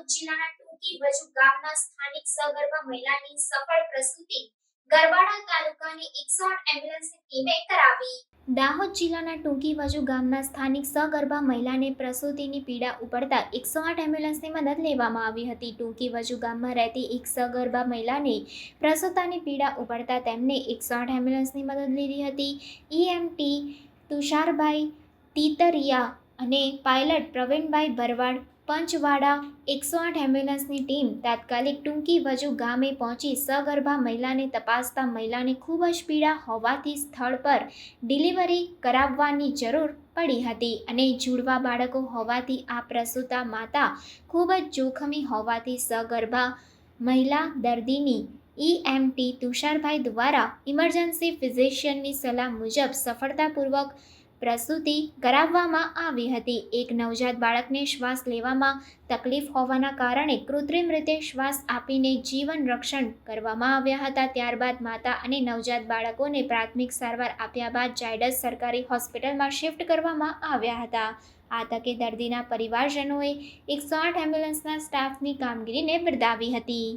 જિલ્લાના ટૂંકી વજુ ગામના સ્થાનિક સગર્ભા મહિલાની સફળ પ્રસૂતિ ગરબાડા તાલુકાની 108 એમ્બ્યુલન્સની ટીમે કરાવી। દાહોદ જિલ્લાના ટૂંકી વજુ ગામના સ્થાનિક સગર્ભા મહિલાને પ્રસૂતિની પીડા ઉપડતા 108 એમ્બ્યુલન્સની મદદ લેવામાં આવી હતી। ટૂંકી વજુ ગામમાં રહેતી એક સગર્ભા મહિલાને પ્રસૂતાની પીડા ઉપડતા તેમને 108 એમ્બ્યુલન્સની મદદ લીધી હતી। ઈએમટી તુષારભાઈ તીતરિયા અને પાયલટ પ્રવીણભાઈ ભરવાડ પંચવાડા 108 એમ્બ્યુલન્સની ટીમ તાત્કાલિક ટૂંકી વજુ ગામે પહોંચી સગર્ભા મહિલાને તપાસતા મહિલાને ખૂબ જ પીડા હોવાથી સ્થળ પર ડિલિવરી કરાવવાની જરૂર પડી હતી અને જુડવા બાળકો હોવાથી આ પ્રસૂતા માતા ખૂબ જ જોખમી હોવાથી સગર્ભા મહિલા દર્દીની ઈએમટી તુષારભાઈ દ્વારા ઇમરજન્સી ફિઝિશિયનની સલાહ મુજબ સફળતાપૂર્વક પ્રસૂતિ કરાવવામાં આવી હતી। એક નવજાત બાળકને શ્વાસ લેવામાં તકલીફ હોવાના કારણે કૃત્રિમ રીતે શ્વાસ આપીને જીવન રક્ષણ કરવામાં આવ્યા હતા। ત્યારબાદ માતા અને નવજાત બાળકોને પ્રાથમિક સારવાર આપ્યા બાદ ઝાયડસ સરકારી હોસ્પિટલમાં શિફ્ટ કરવામાં આવ્યા હતા। આ તકે દર્દીના પરિવારજનોએ 108 એમ્બ્યુલન્સના સ્ટાફની કામગીરીને બિરદાવી હતી।